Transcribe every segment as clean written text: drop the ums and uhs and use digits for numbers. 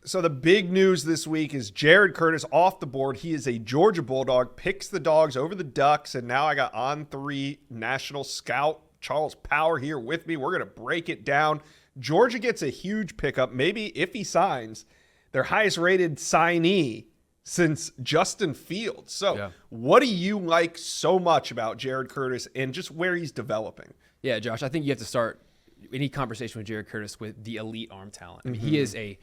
So the big news this week is Jared Curtis off the board. He is a Georgia Bulldog, picks the Dogs over the Ducks, and now I got On3 national scout Charles Power here with me. We're going to break it down. Georgia gets a huge pickup, maybe if he signs, their highest rated signee since Justin Fields. So What do you like so much about Jared Curtis and just where he's developing? Yeah, Josh, I think you have to start any conversation with Jared Curtis with the elite arm talent. I mean, he is a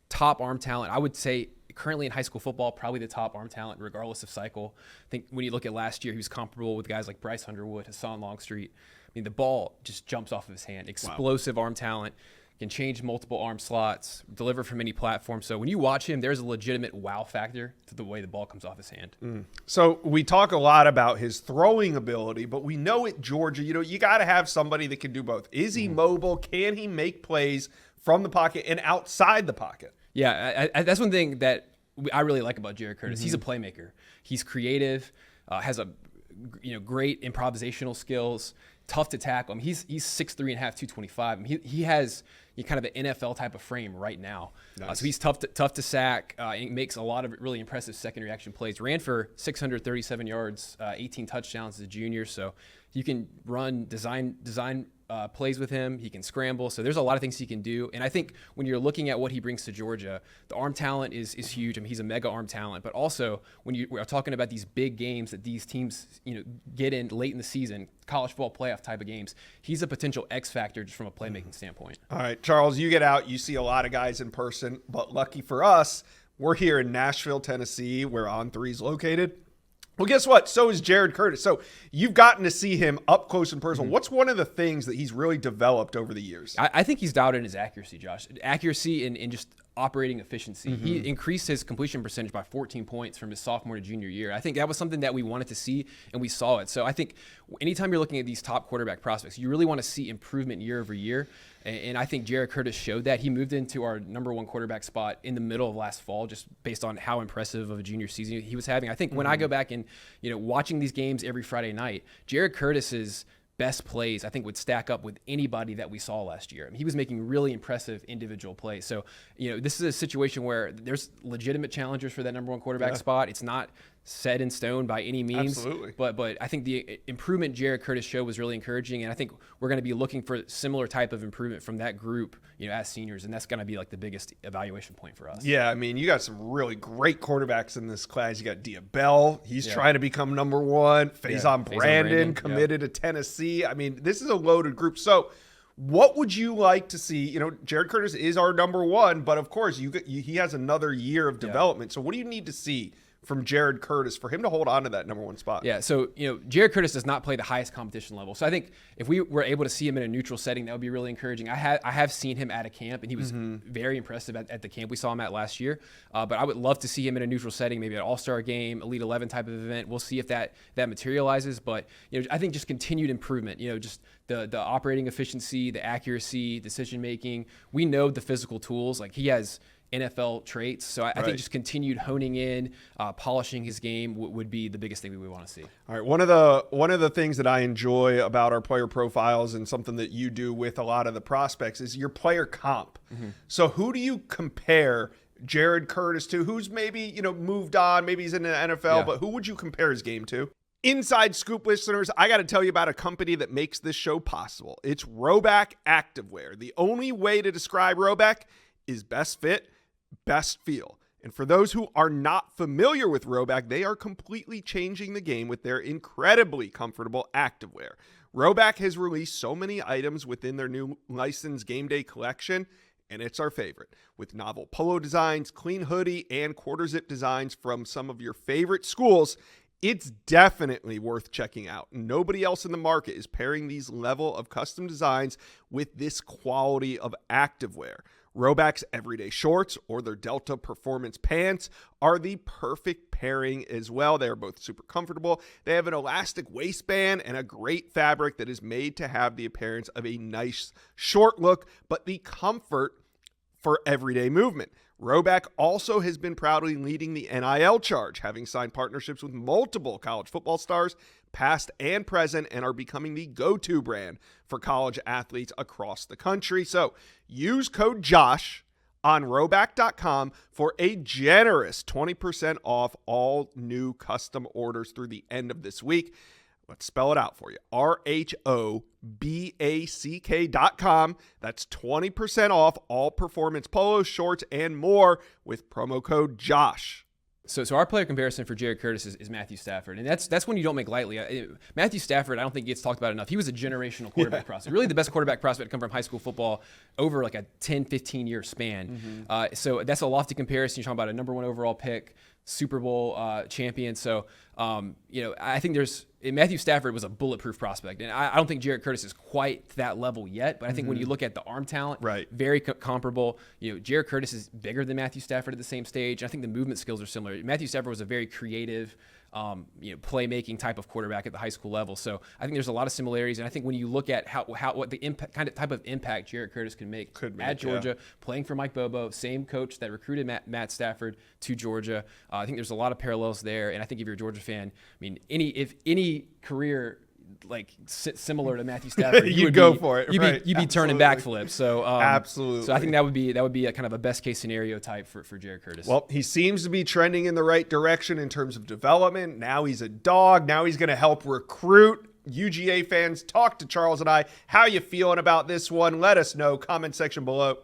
top arm talent. I would say currently in high school football, probably the top arm talent regardless of cycle. I think when you look at last year, he was comparable with guys like Bryce Underwood, Hassan Longstreet. I mean, the ball just jumps off of his hand. Explosive arm talent, can change multiple arm slots, deliver from any platform. So when you watch him, there's a legitimate wow factor to the way the ball comes off his hand. So we talk a lot about his throwing ability, but we know at Georgia, you got to have somebody that can do both. Is he mobile? Can he make plays from the pocket and outside the pocket? Yeah, that's one thing that I really like about Jared Curtis. He's a playmaker. He's creative, has a great improvisational skills, tough to tackle. I mean, he's 6'3.5", 225. I mean, he has kind of an NFL type of frame right now. Nice. So he's tough to sack. He makes a lot of really impressive secondary action plays. Ran for 637 yards, 18 touchdowns as a junior. So you can run design plays with him. He can scramble. So there's a lot of things he can do. And I think when you're looking at what he brings to Georgia, the arm talent is huge. I mean, he's a mega arm talent. But also when you are talking about these big games that these teams get in late in the season, college football playoff type of games, he's a potential X factor just from a playmaking standpoint. All right, Charles, you get out. You see a lot of guys in person, but lucky for us, we're here in Nashville, Tennessee, where On3 is located. Well, guess what? So is Jared Curtis. So you've gotten to see him up close and personal. What's one of the things that he's really developed over the years? I think he's dialed in his accuracy, Josh. Accuracy and just operating efficiency. He increased his completion percentage by 14 points from his sophomore to junior year. I think that was something that we wanted to see, and we saw it. So I think anytime you're looking at these top quarterback prospects, you really want to see improvement year over year. And I think Jared Curtis showed that. He moved into our number one quarterback spot in the middle of last fall, just based on how impressive of a junior season he was having. I think when I go back and watching these games every Friday night, Jared Curtis's best plays, I think, would stack up with anybody that we saw last year. I mean, he was making really impressive individual plays. So, this is a situation where there's legitimate challengers for that number one quarterback spot. It's not set in stone by any means. Absolutely. But I think the improvement Jared Curtis showed was really encouraging, and I think we're going to be looking for similar type of improvement from that group, as seniors, and that's going to be like the biggest evaluation point for us. Yeah, I mean, you got some really great quarterbacks in this class. You got Diabell. He's trying to become number one. Faison Brandon committed to Tennessee. I mean, this is a loaded group. So what would you like to see? Jared Curtis is our number one, but of course he has another year of development. So what do you need to see from Jared Curtis for him to hold on to that number one spot? Yeah, so Jared Curtis does not play the highest competition level. So I think if we were able to see him in a neutral setting, that would be really encouraging. I have seen him at a camp, and he was very impressive at the camp we saw him at last year. But I would love to see him in a neutral setting, maybe an all-star game, Elite 11 type of event. We'll see if that materializes. But I think just continued improvement. Just the operating efficiency, the accuracy, decision making. We know the physical tools. Like, he has NFL traits. So I think just continued honing in, polishing his game would be the biggest thing we would want to see. All right. One of the things that I enjoy about our player profiles, and something that you do with a lot of the prospects, is your player comp. So who do you compare Jared Curtis to? Who's maybe, moved on, maybe he's in the NFL, but who would you compare his game to? Inside Scoop listeners, I got to tell you about a company that makes this show possible. It's Roback Activewear. The only way to describe Roback is best fit, best feel. And for those who are not familiar with Roback, they are completely changing the game with their incredibly comfortable activewear. Roback has released so many items within their new licensed game day collection, and it's our favorite. With novel polo designs, clean hoodie, and quarter zip designs from some of your favorite schools, it's definitely worth checking out. Nobody else in the market is pairing these level of custom designs with this quality of activewear. Roback's everyday shorts or their Delta Performance pants are the perfect pairing as well. They are both super comfortable. They have an elastic waistband and a great fabric that is made to have the appearance of a nice short look, but the comfort for everyday movement. Roback also has been proudly leading the NIL charge, having signed partnerships with multiple college football stars, past and present, and are becoming the go-to brand for college athletes across the country. So use code JOSH on Rhoback.com for a generous 20% off all new custom orders through the end of this week. Let's spell it out for you. RHOBACK.com. That's 20% off all performance polos, shorts, and more with promo code JOSH. So our player comparison for Jared Curtis is Matthew Stafford, and that's one you don't make lightly. Matthew Stafford, I don't think gets talked about enough. He was a generational quarterback prospect, really the best quarterback prospect to come from high school football over like a 10, 15-year span. So that's a lofty comparison. You're talking about a number 1 overall pick, Super Bowl champion. So, I think Matthew Stafford was a bulletproof prospect. And I don't think Jared Curtis is quite that level yet. But I think when you look at the arm talent, right, very comparable. Jared Curtis is bigger than Matthew Stafford at the same stage. And I think the movement skills are similar. Matthew Stafford was a very creative, playmaking type of quarterback at the high school level. So I think there's a lot of similarities. And I think when you look at what the impact, type of impact Jared Curtis could make at Georgia, playing for Mike Bobo, same coach that recruited Matt Stafford to Georgia. I think there's a lot of parallels there. And I think if you're a Georgia fan, if any career similar to Matthew Stafford, you'd go for it. You'd be turning backflips. So absolutely. So I think that would be a kind of a best case scenario type for Jared Curtis. Well, he seems to be trending in the right direction in terms of development. Now he's a dog. Now he's going to help recruit. UGA fans, talk to Charles and I. How you feeling about this one? Let us know. Comment section below.